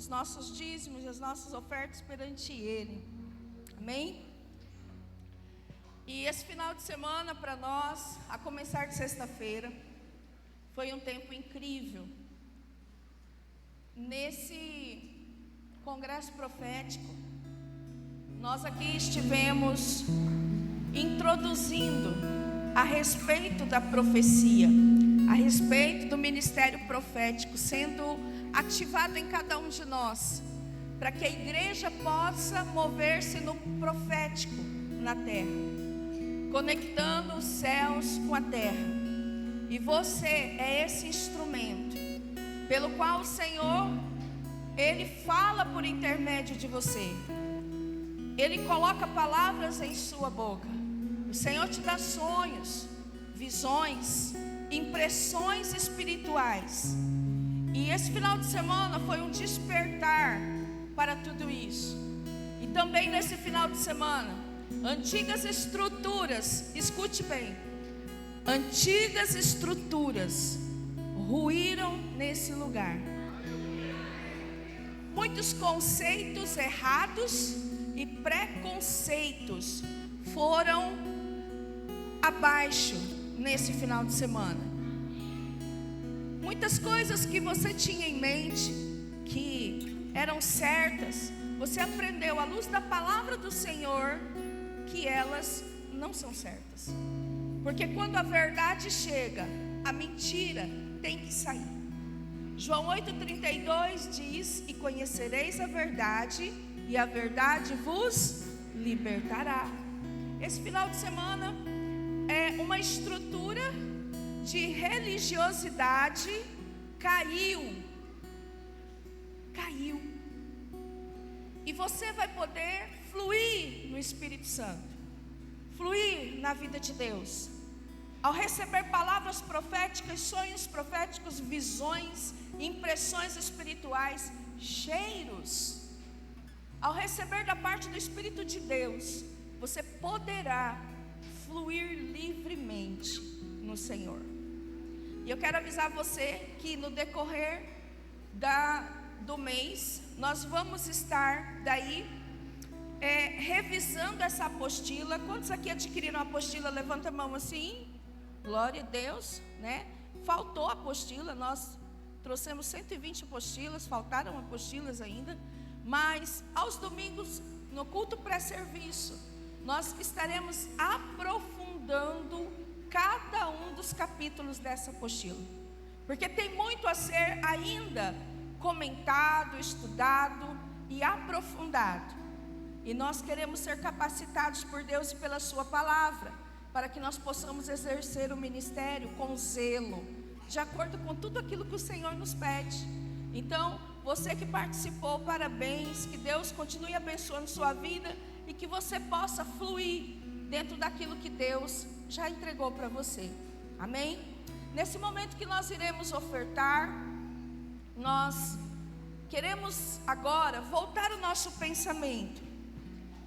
os nossos dízimos e as nossas ofertas perante Ele. Amém? E esse final de semana para nós, a começar de sexta-feira, foi um tempo incrível. Nesse congresso profético, nós aqui estivemos introduzindo a respeito da profecia, a respeito do ministério profético sendo ativado em cada um de nós, para que a igreja possa mover-se no profético na terra, conectando os céus com a terra. E você é esse instrumento pelo qual o Senhor, Ele fala por intermédio de você. Ele coloca palavras em sua boca. O Senhor te dá sonhos, visões, impressões espirituais. E esse final de semana foi um despertar para tudo isso. E também nesse final de semana, antigas estruturas, escute bem, antigas estruturas ruíram nesse lugar. Muitos conceitos errados e preconceitos foram abaixo nesse final de semana. Muitas coisas que você tinha em mente que eram certas, você aprendeu à luz da palavra do Senhor que elas não são certas. Porque quando a verdade chega, a mentira tem que sair. João 8,32 diz: e conhecereis a verdade, e a verdade vos libertará. Esse final de semana é uma estrutura de religiosidade caiu. E você vai poder fluir no Espírito Santo, fluir na vida de Deus, ao receber palavras proféticas, sonhos proféticos, visões, impressões espirituais, cheiros. Ao receber da parte do Espírito de Deus, você poderá fluir livremente no Senhor. E eu quero avisar você que no decorrer do mês, nós vamos estar daí revisando essa apostila. Quantos aqui adquiriram a apostila? Levanta a mão assim. Glória a Deus, né? Faltou a apostila, nós trouxemos 120 apostilas, faltaram apostilas ainda. Mas aos domingos, no culto pré-serviço, nós estaremos aprofundando cada um dos capítulos dessa apostila, porque tem muito a ser ainda comentado, estudado e aprofundado. E nós queremos ser capacitados por Deus e pela sua palavra, para que nós possamos exercer o ministério com zelo, de acordo com tudo aquilo que o Senhor nos pede. Então, você que participou, parabéns, que Deus continue abençoando sua vida e que você possa fluir dentro daquilo que Deus já entregou para você. Amém? Nesse momento que nós iremos ofertar, nós queremos agora voltar o nosso pensamento.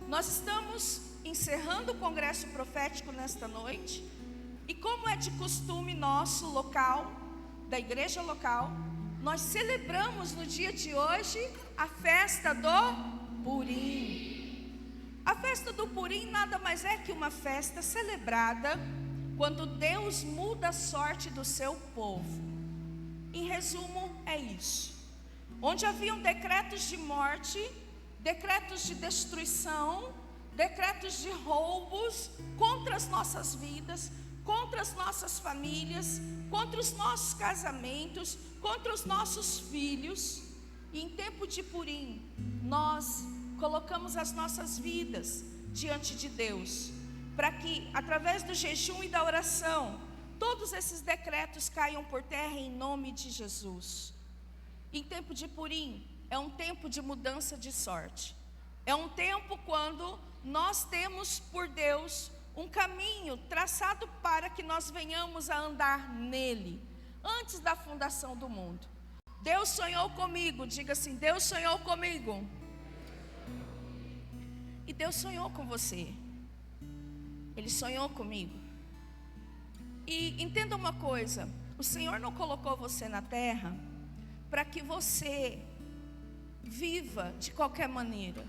Nós estamos encerrando o congresso profético nesta noite, e como é de costume nosso local, da igreja local, nós celebramos no dia de hoje a festa do Purim. A festa do Purim nada mais é que uma festa celebrada quando Deus muda a sorte do seu povo. Em resumo, é isso. Onde haviam decretos de morte, decretos de destruição, decretos de roubos contra as nossas vidas, contra as nossas famílias, contra os nossos casamentos, contra os nossos filhos. E em tempo de Purim, nós colocamos as nossas vidas diante de Deus, para que através do jejum e da oração, todos esses decretos caiam por terra em nome de Jesus. Em tempo de Purim, é um tempo de mudança de sorte. É um tempo quando nós temos por Deus um caminho traçado para que nós venhamos a andar nele, antes da fundação do mundo. Deus sonhou comigo, diga assim: Deus sonhou comigo. E Deus sonhou com você. Ele sonhou comigo. E entenda uma coisa: o Senhor não colocou você na terra para que você viva de qualquer maneira.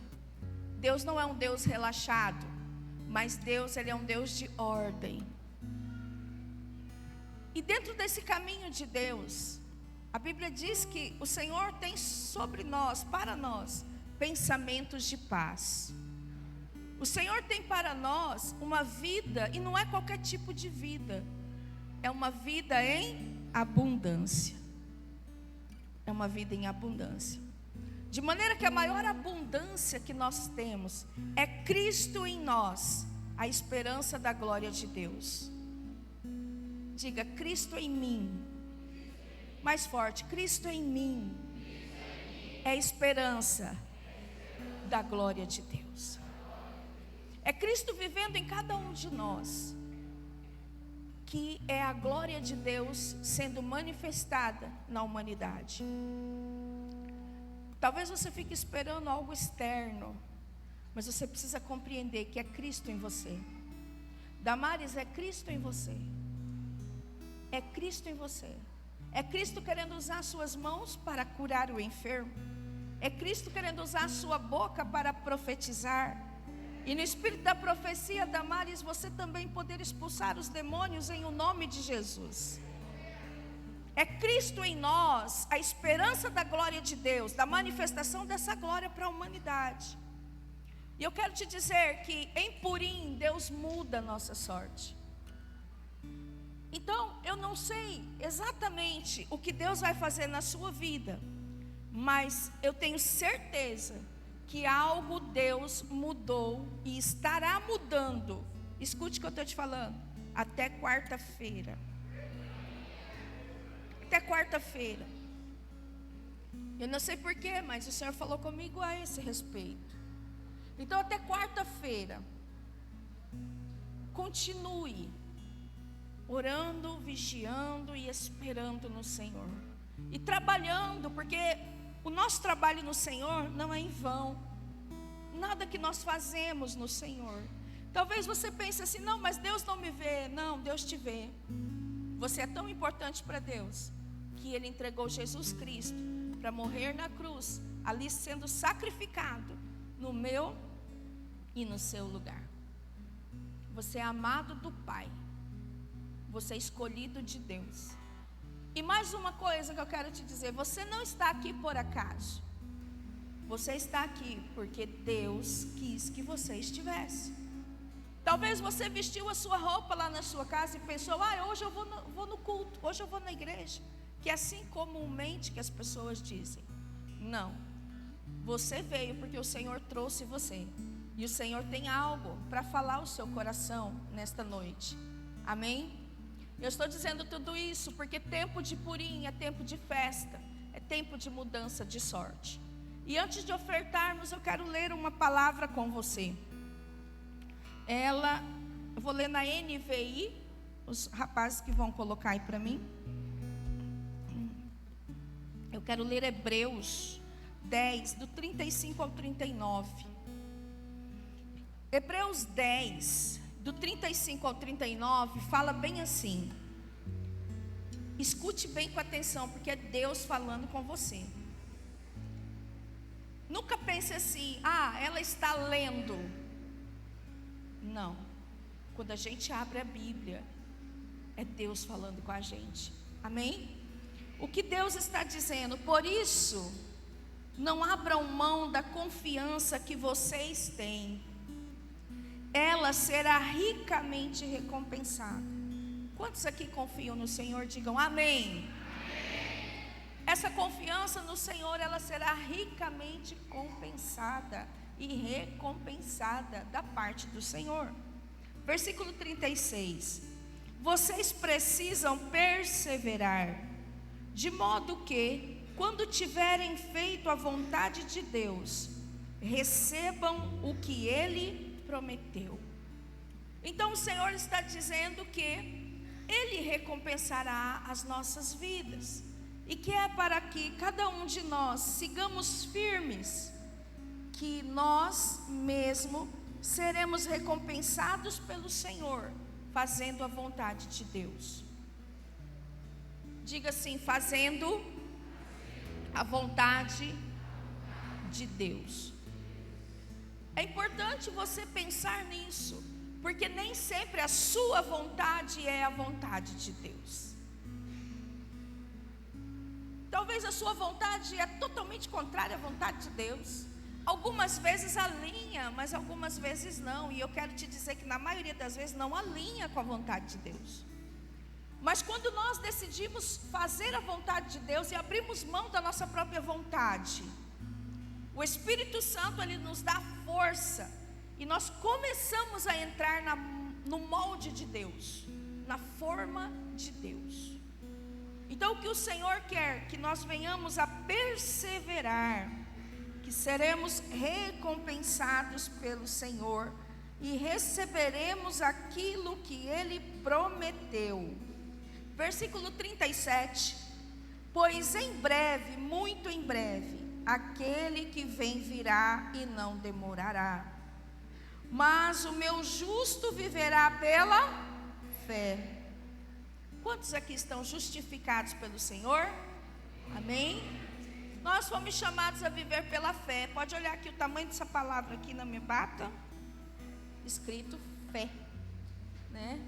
Deus não é um Deus relaxado, mas Deus, Ele é um Deus de ordem. E dentro desse caminho de Deus, a Bíblia diz que o Senhor tem sobre nós, para nós, pensamentos de paz. O Senhor tem para nós uma vida, e não é qualquer tipo de vida, é uma vida em abundância. É uma vida em abundância. De maneira que a maior abundância que nós temos é Cristo em nós, a esperança da glória de Deus. Diga, Cristo em mim. Mais forte, Cristo em mim é a esperança da glória de Deus. É Cristo vivendo em cada um de nós, que é a glória de Deus sendo manifestada na humanidade. Talvez você fique esperando algo externo, mas você precisa compreender que é Cristo em você. Damares, é Cristo em você. É Cristo em você. É Cristo querendo usar suas mãos para curar o enfermo. É Cristo querendo usar a sua boca para profetizar. E no espírito da profecia, Damares, você também poder expulsar os demônios em o nome de Jesus. É Cristo em nós, a esperança da glória de Deus, da manifestação dessa glória para a humanidade. E eu quero te dizer que em Purim, Deus muda a nossa sorte. Então, eu não sei exatamente o que Deus vai fazer na sua vida, mas eu tenho certeza que algo Deus mudou e estará mudando. Escute o que eu estou te falando. Até quarta-feira. Até quarta-feira. Eu não sei porquê, mas o Senhor falou comigo a esse respeito. Então até quarta-feira, continue orando, vigiando e esperando no Senhor. E trabalhando, porque o nosso trabalho no Senhor não é em vão. Nada que nós fazemos no Senhor. Talvez você pense assim, não, mas Deus não me vê. Não, Deus te vê. Você é tão importante para Deus, que Ele entregou Jesus Cristo para morrer na cruz, ali sendo sacrificado no meu e no seu lugar. Você é amado do Pai. Você é escolhido de Deus. E mais uma coisa que eu quero te dizer: você não está aqui por acaso. Você está aqui porque Deus quis que você estivesse. Talvez você vestiu a sua roupa lá na sua casa e pensou, hoje eu vou no culto, hoje eu vou na igreja, que é assim comumente que as pessoas dizem. Não, você veio porque o Senhor trouxe você, e o Senhor tem algo para falar ao seu coração nesta noite. Amém? Eu estou dizendo tudo isso porque tempo de Purim é tempo de festa, é tempo de mudança de sorte. E antes de ofertarmos, eu quero ler uma palavra com você. Eu vou ler na NVI, os rapazes que vão colocar aí para mim. Eu quero ler Hebreus 10, do 35 ao 39. Hebreus 10, do 35 ao 39, fala bem assim. Escute bem com atenção, porque é Deus falando com você. Nunca pense assim, ela está lendo. Não. Quando a gente abre a Bíblia, é Deus falando com a gente. Amém? O que Deus está dizendo? Por isso, não abram mão da confiança que vocês têm. Ela será ricamente recompensada. Quantos aqui confiam no Senhor? Digam amém. Essa confiança no Senhor, ela será ricamente compensada e recompensada da parte do Senhor. Versículo 36. Vocês precisam perseverar, de modo que, quando tiverem feito a vontade de Deus, recebam o que Ele prometeu. Então o Senhor está dizendo que Ele recompensará as nossas vidas, e que é para que cada um de nós sigamos firmes, que nós mesmo seremos recompensados pelo Senhor, fazendo a vontade de Deus. Diga assim: fazendo a vontade de Deus. É importante você pensar nisso, porque nem sempre a sua vontade é a vontade de Deus. Talvez a sua vontade é totalmente contrária à vontade de Deus. Algumas vezes alinha, mas algumas vezes não. E eu quero te dizer que na maioria das vezes não alinha com a vontade de Deus. Mas quando nós decidimos fazer a vontade de Deus e abrimos mão da nossa própria vontade, o Espírito Santo, ele nos dá força. E nós começamos a entrar no molde de Deus, na forma de Deus. Então o que o Senhor quer? Que nós venhamos a perseverar, que seremos recompensados pelo Senhor e receberemos aquilo que Ele prometeu. Versículo 37, pois em breve, muito em breve, aquele que vem virá e não demorará. Mas o meu justo viverá pela fé. Quantos aqui estão justificados pelo Senhor? Amém? Nós fomos chamados a viver pela fé. Pode olhar aqui o tamanho dessa palavra aqui na minha bata. Escrito fé, né?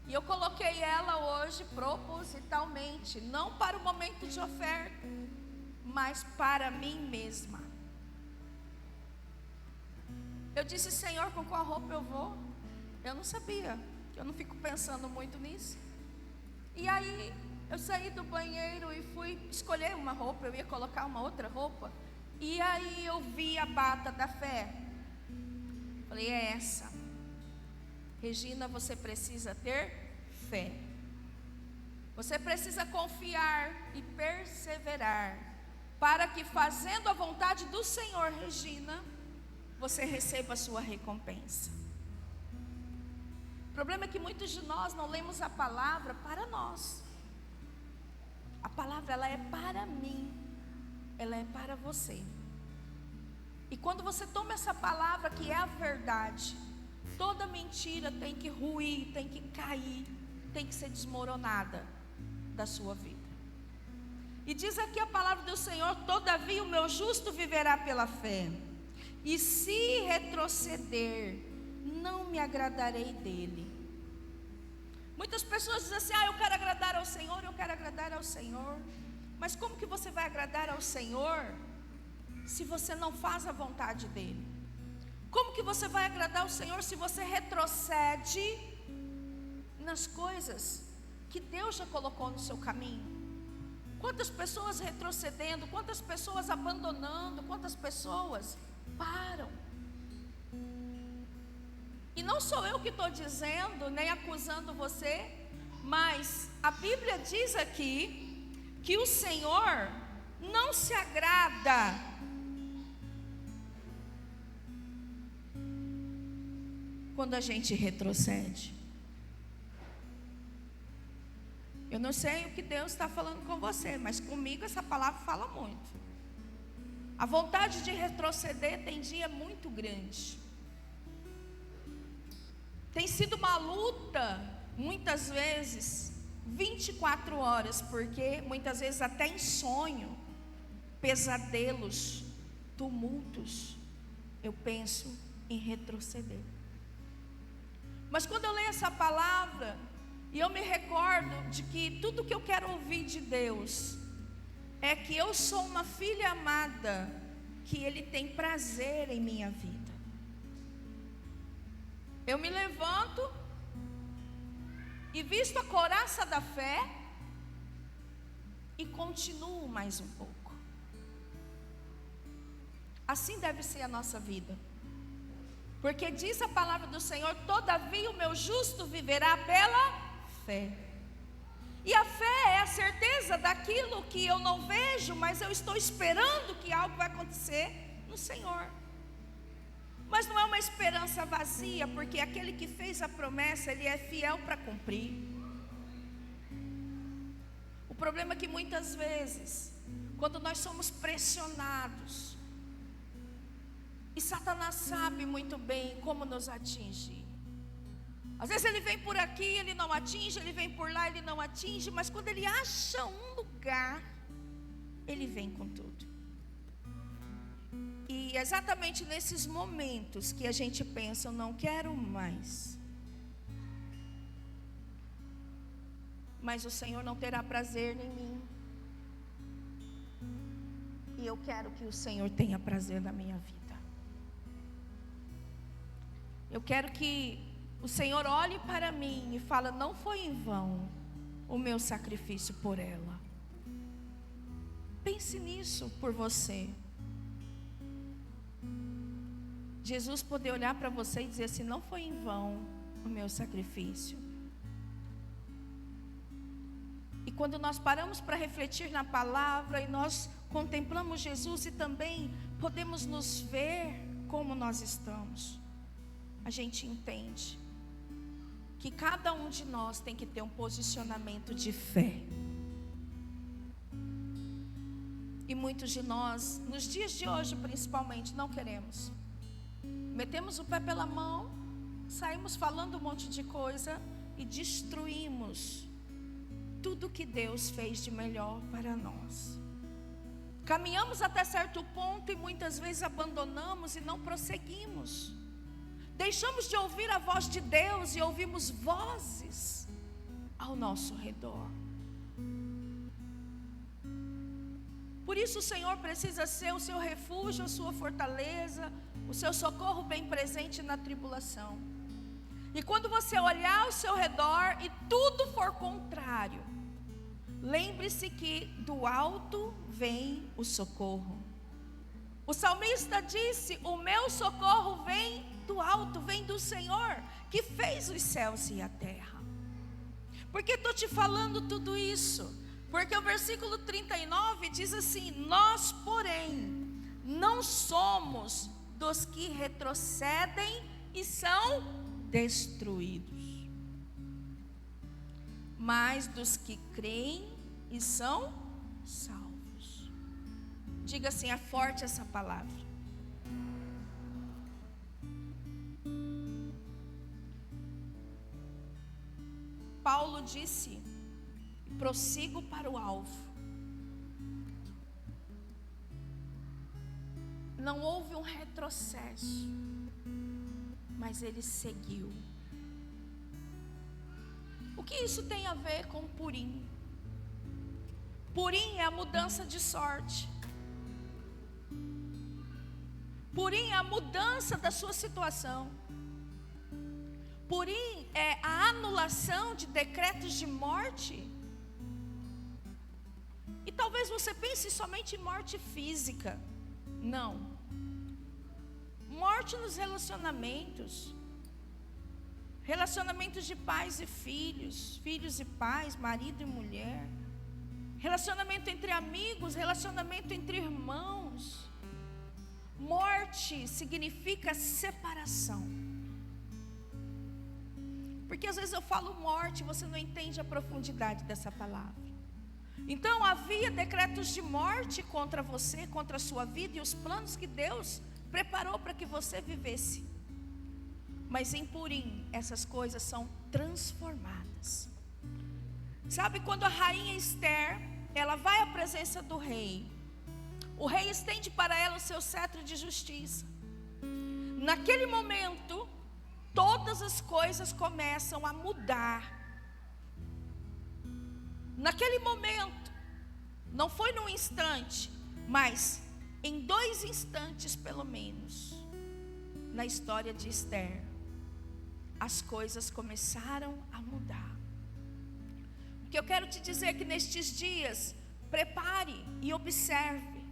E eu coloquei ela hoje propositalmente, não para o momento de oferta, mas para mim mesma. Eu disse, Senhor, com qual roupa eu vou? Eu não sabia, eu não fico pensando muito nisso. E aí eu saí do banheiro e fui escolher uma roupa, eu ia colocar uma outra roupa. E aí eu vi a bata da fé. Falei, é essa. Regina, você precisa ter fé. Você precisa confiar e perseverar, para que fazendo a vontade do Senhor, Regina, você receba a sua recompensa. O problema é que muitos de nós não lemos a palavra para nós. A palavra, ela é para mim, ela é para você. E quando você toma essa palavra que é a verdade, toda mentira tem que ruir, tem que cair, tem que ser desmoronada da sua vida. E diz aqui a palavra do Senhor, todavia o meu justo viverá pela fé. E se retroceder, não me agradarei dele. Muitas pessoas dizem assim, eu quero agradar ao Senhor, eu quero agradar ao Senhor. Mas como que você vai agradar ao Senhor se você não faz a vontade dele? Como que você vai agradar ao Senhor se você retrocede nas coisas que Deus já colocou no seu caminho? Quantas pessoas retrocedendo, quantas pessoas abandonando, quantas pessoas param. E não sou eu que estou dizendo, nem acusando você, mas a Bíblia diz aqui que o Senhor não se agrada quando a gente retrocede. Eu não sei o que Deus está falando com você, mas comigo essa palavra fala muito. A vontade de retroceder tem dia muito grande. Tem sido uma luta, muitas vezes, 24 horas, porque muitas vezes até em sonho, pesadelos, tumultos, eu penso em retroceder. Mas quando eu leio essa palavra, e eu me recordo de que tudo que eu quero ouvir de Deus é que eu sou uma filha amada, que Ele tem prazer em minha vida. Eu me levanto e visto a couraça da fé e continuo mais um pouco. Assim deve ser a nossa vida. Porque diz a palavra do Senhor, todavia o meu justo viverá pela fé. E a fé é a certeza daquilo que eu não vejo, mas eu estou esperando que algo vai acontecer no Senhor. Mas não é uma esperança vazia, porque aquele que fez a promessa, ele é fiel para cumprir. O problema é que muitas vezes, quando nós somos pressionados, e Satanás sabe muito bem como nos atingir. Às vezes ele vem por aqui, ele não atinge, ele vem por lá, ele não atinge, mas quando ele acha um lugar, ele vem com tudo. E E é exatamente nesses momentos que a gente pensa, eu não quero mais. Mas o Senhor não terá prazer em mim. E eu quero que o Senhor tenha prazer na minha vida. Eu quero que o Senhor olhe para mim e fale, não foi em vão o meu sacrifício por ela. Pense nisso por você. Jesus poder olhar para você e dizer assim, não foi em vão o meu sacrifício. E quando nós paramos para refletir na palavra e nós contemplamos Jesus e também podemos nos ver como nós estamos, a gente entende que cada um de nós tem que ter um posicionamento de fé. E muitos de nós, nos dias de hoje principalmente, não queremos. Metemos o pé pela mão, saímos falando um monte de coisa e destruímos tudo que Deus fez de melhor para nós. Caminhamos até certo ponto e muitas vezes abandonamos e não prosseguimos. Deixamos de ouvir a voz de Deus e ouvimos vozes ao nosso redor. Por isso o Senhor precisa ser o seu refúgio, a sua fortaleza, o seu socorro bem presente na tribulação. E quando você olhar ao seu redor e tudo for contrário, lembre-se que do alto vem o socorro. O salmista disse, o meu socorro vem do alto, vem do Senhor, que fez os céus e a terra. Por que estou te falando tudo isso? Porque o versículo 39 diz assim, nós porém, não somos dos que retrocedem e são destruídos, mas dos que creem e são salvos. Diga assim, é forte essa palavra. Paulo disse, prossigo para o alvo. Não houve um retrocesso, mas ele seguiu. O que isso tem a ver com Purim? Purim é a mudança de sorte. Purim é a mudança da sua situação. Purim é a anulação de decretos de morte. E talvez você pense somente em morte física. Não. Morte nos relacionamentos. Relacionamentos de pais e filhos, filhos e pais, marido e mulher. Relacionamento entre amigos, relacionamento entre irmãos. Morte significa separação. Porque às vezes eu falo morte, você não entende a profundidade dessa palavra. Então havia decretos de morte contra você, contra a sua vida e os planos que Deus preparou para que você vivesse. Mas em Purim, essas coisas são transformadas. Sabe quando a rainha Esther, ela vai à presença do rei. O rei estende para ela o seu cetro de justiça. Naquele momento, todas as coisas começam a mudar. Naquele momento, não foi num instante, mas em 2 instantes pelo menos, na história de Esther, as coisas começaram a mudar. O que eu quero te dizer é que nestes dias, prepare e observe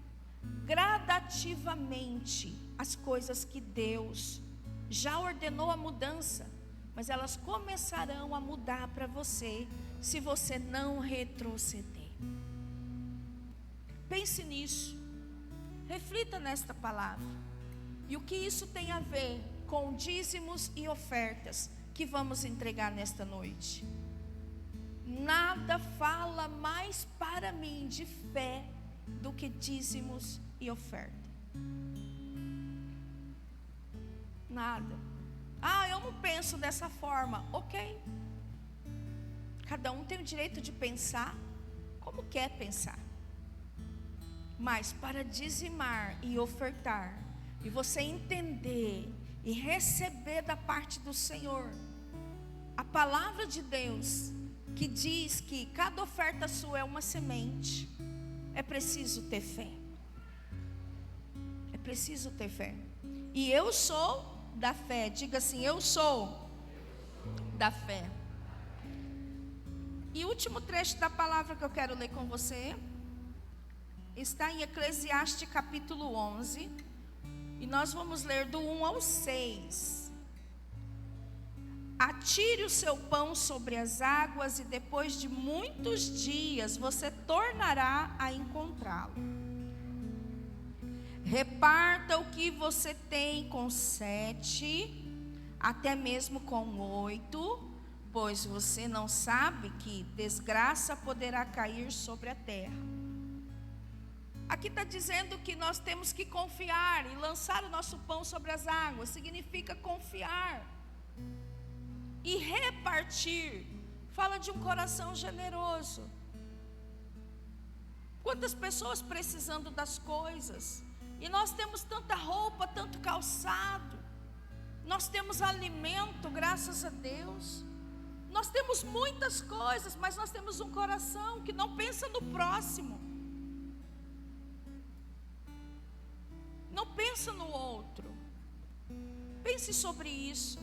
gradativamente as coisas que Deus já ordenou a mudança, mas elas começarão a mudar para você, se você não retroceder. Pense nisso, reflita nesta palavra, e o que isso tem a ver com dízimos e ofertas que vamos entregar nesta noite. Nada fala mais para mim de fé do que dízimos e oferta. Nada. Eu não penso dessa forma. Ok. Cada um tem o direito de pensar como quer pensar. Mas para dizimar e ofertar, e você entender e receber da parte do Senhor a palavra de Deus, que diz que cada oferta sua é uma semente, é preciso ter fé. É preciso ter fé. E eu sou da fé. Diga assim: eu sou da fé. E o último trecho da palavra que eu quero ler com você está em Eclesiastes capítulo 11. E nós vamos ler do 1 ao 6. Atire o seu pão sobre as águas, e depois de muitos dias você tornará a encontrá-lo. Reparta o que você tem com 7, até mesmo com 8, pois você não sabe que desgraça poderá cair sobre a terra. Aqui está dizendo que nós temos que confiar e lançar o nosso pão sobre as águas. Significa confiar e repartir. Fala de um coração generoso. Quantas pessoas precisando das coisas, e nós temos tanta roupa, tanto calçado, nós temos alimento, graças a Deus, nós temos muitas coisas, mas nós temos um coração que não pensa no próximo, não pensa no outro. Pense sobre isso.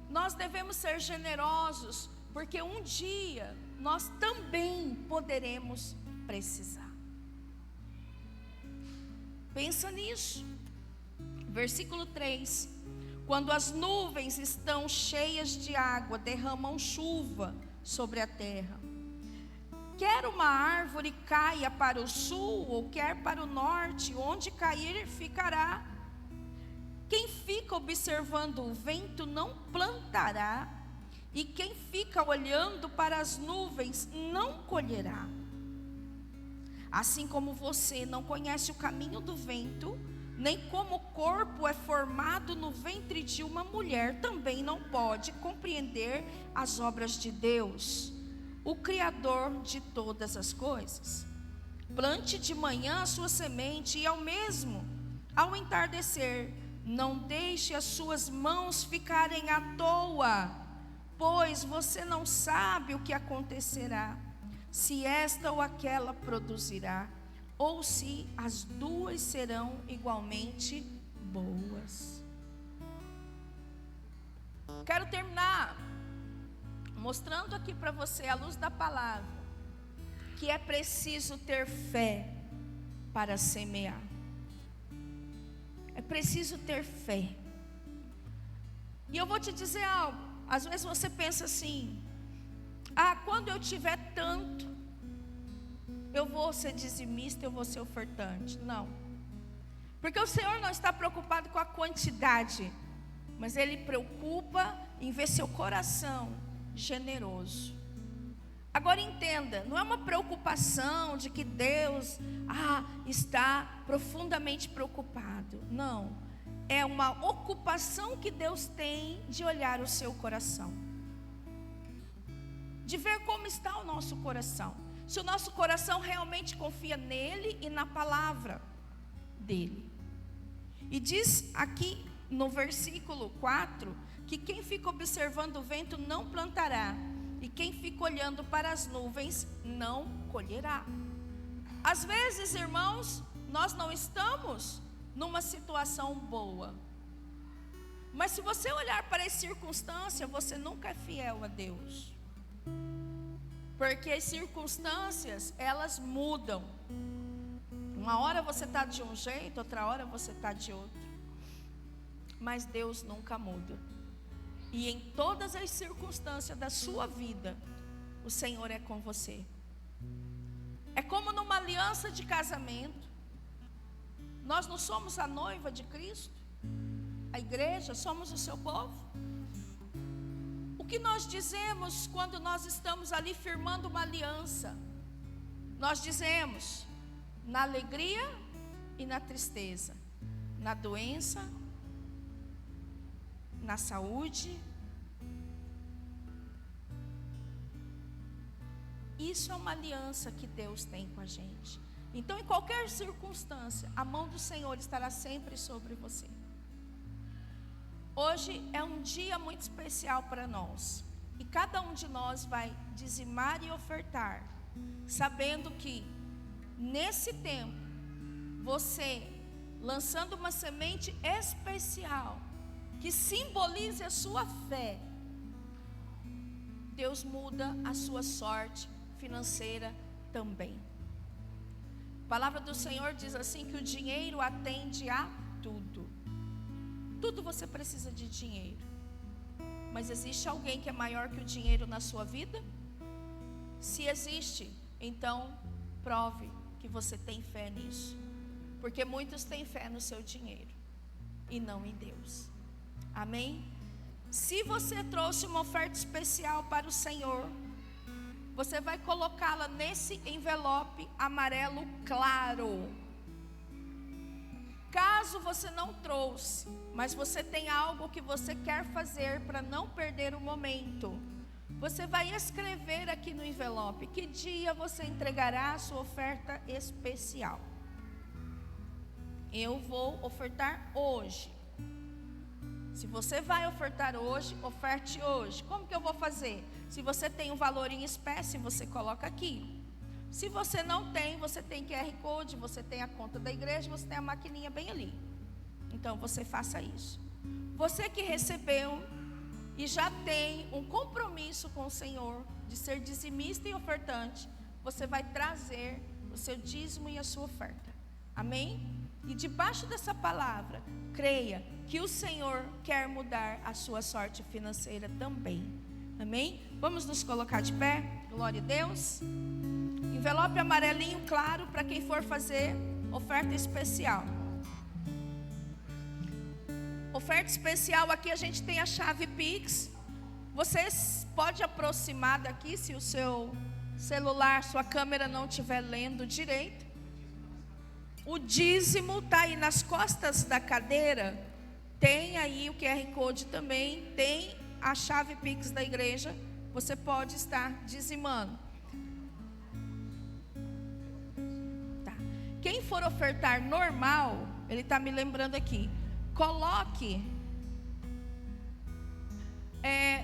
Nós devemos ser generosos, porque um dia nós também poderemos precisar. Pensa nisso. Versículo 3: quando as nuvens estão cheias de água, derramam chuva sobre a terra. Quer uma árvore caia para o sul, ou quer para o norte, onde cair ficará. Quem fica observando o vento não plantará, e quem fica olhando para as nuvens não colherá. Assim como você não conhece o caminho do vento, nem como o corpo é formado no ventre de uma mulher, também não pode compreender as obras de Deus, o Criador de todas as coisas. Plante de manhã a sua semente, e ao entardecer, não deixe as suas mãos ficarem à toa, pois você não sabe o que acontecerá, se esta ou aquela produzirá, ou se as duas serão igualmente boas. Quero terminar mostrando aqui para você, à luz da palavra, que é preciso ter fé para semear. É preciso ter fé. E eu vou te dizer algo. Às vezes você pensa assim: quando eu tiver tanto, eu vou ser dizimista, eu vou ser ofertante. Não. Porque o Senhor não está preocupado com a quantidade, mas Ele preocupa em ver seu coração generoso. Agora entenda, não é uma preocupação de que Deus está profundamente preocupado. Não. É uma ocupação que Deus tem de olhar o seu coração, de ver como está o nosso coração. Se o nosso coração realmente confia nele e na palavra dele. E diz aqui no versículo 4, que quem fica observando o vento não plantará, e quem fica olhando para as nuvens não colherá. Às vezes, irmãos, nós não estamos numa situação boa, mas se você olhar para as circunstâncias, você nunca é fiel a Deus. Porque as circunstâncias, elas mudam. Uma hora você está de um jeito, outra hora você está de outro. Mas Deus nunca muda. E em todas as circunstâncias da sua vida, o Senhor é com você. É como numa aliança de casamento. Nós não somos a noiva de Cristo? A igreja, somos o seu povo? O que nós dizemos quando nós estamos ali firmando uma aliança? Nós dizemos: na alegria e na tristeza, na doença, na saúde. Isso é uma aliança que Deus tem com a gente. Então, em qualquer circunstância, a mão do Senhor estará sempre sobre você. Hoje é um dia muito especial para nós. E cada um de nós vai dizimar e ofertar, sabendo que nesse tempo, você lançando uma semente especial, que simbolize a sua fé, Deus muda a sua sorte financeira também. A palavra do Senhor diz assim, que o dinheiro atende a tudo. Tudo você precisa de dinheiro. Mas existe alguém que é maior que o dinheiro na sua vida? Se existe, então prove que você tem fé nisso. Porque muitos têm fé no seu dinheiro e não em Deus. Amém? Se você trouxe uma oferta especial para o Senhor, você vai colocá-la nesse envelope amarelo claro. Caso você não trouxe, mas você tem algo que você quer fazer para não perder o momento, você vai escrever aqui no envelope que dia você entregará a sua oferta especial. Eu vou ofertar hoje. Se você vai ofertar hoje, oferte hoje. Como que eu vou fazer? Se você tem um valor em espécie, você coloca aqui. Se você não tem, você tem QR Code, você tem a conta da igreja, você tem a maquininha bem ali. Então você faça isso. Você que recebeu e já tem um compromisso com o Senhor de ser dizimista e ofertante, você vai trazer o seu dízimo e a sua oferta. Amém? E debaixo dessa palavra, creia que o Senhor quer mudar a sua sorte financeira também. Amém? Vamos nos colocar de pé. Glória a Deus. Envelope amarelinho claro para quem for fazer oferta especial. Oferta especial, aqui a gente tem a chave Pix. Você pode aproximar daqui se o seu celular, sua câmera não estiver lendo direito. O dízimo está aí nas costas da cadeira. Tem aí o QR Code também. Tem a chave Pix da igreja. Você pode estar dizimando. Tá. Quem for ofertar normal, ele está me lembrando aqui. Coloque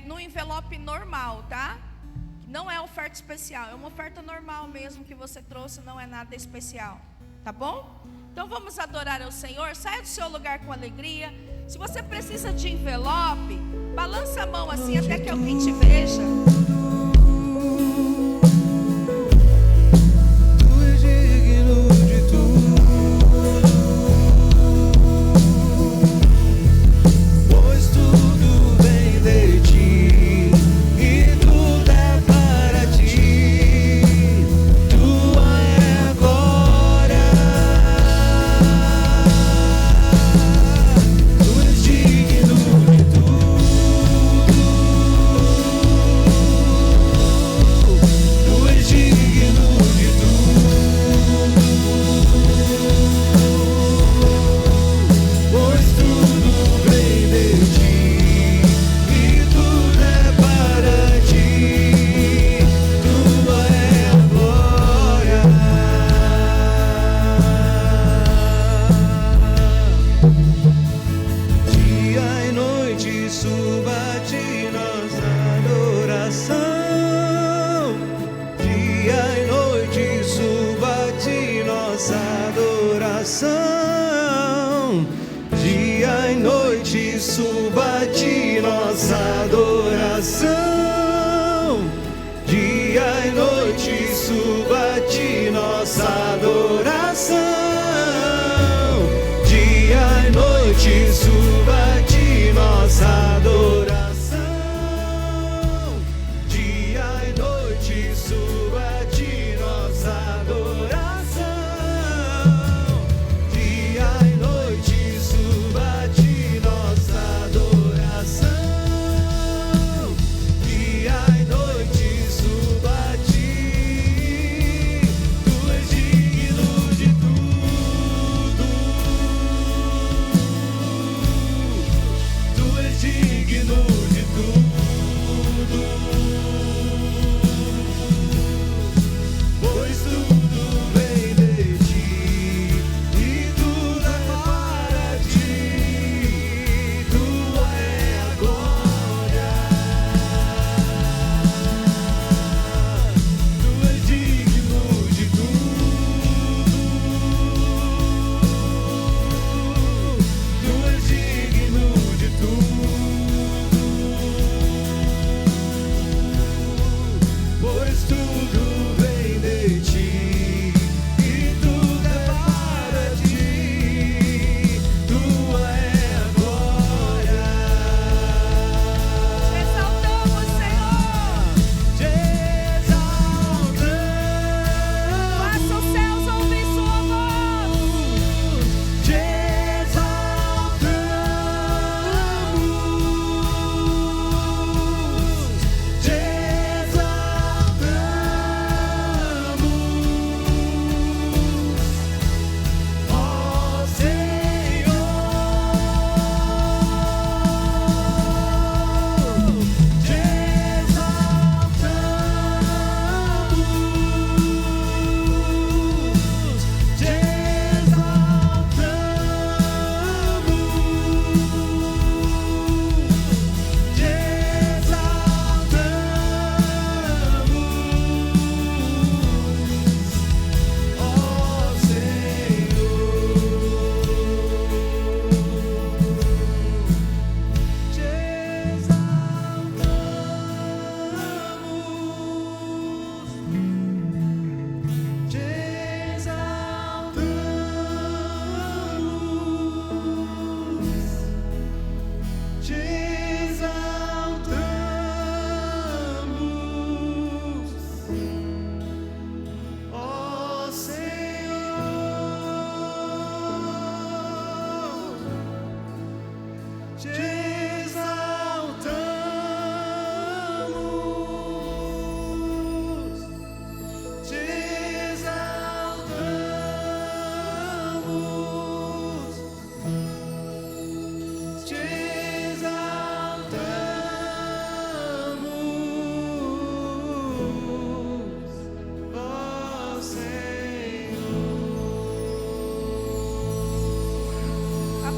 no envelope normal, tá? Não é oferta especial, é uma oferta normal mesmo que você trouxe, não é nada especial. Tá bom? Então vamos adorar ao Senhor. Saia do seu lugar com alegria. Se você precisa de envelope, balança a mão assim até que alguém te veja. Tu és digno de tudo, pois tudo vem de ti e tudo é para ti. Tua é a glória. Tu és digno de tudo. Tu és digno de tudo, pois tudo vem de ti e tudo é para ti. Tua é a glória. Dia e noite suba a ti nossa adoração. Dia e noite suba a ti nossa adoração. Dia e noite suba a ti nossa adoração. Dia e noite suba a ti nossa adoração. Dia e noite suba a ti nossa adoração. Dia e noite suba a ti nossa adoração. Dia e noite suba a ti nossa adoração. Dia e noite suba a ti. Tu és digno de tudo.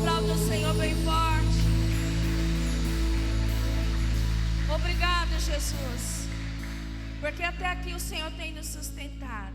Aplauda o Senhor bem forte. Obrigado, Jesus. Porque até aqui o Senhor tem nos sustentado.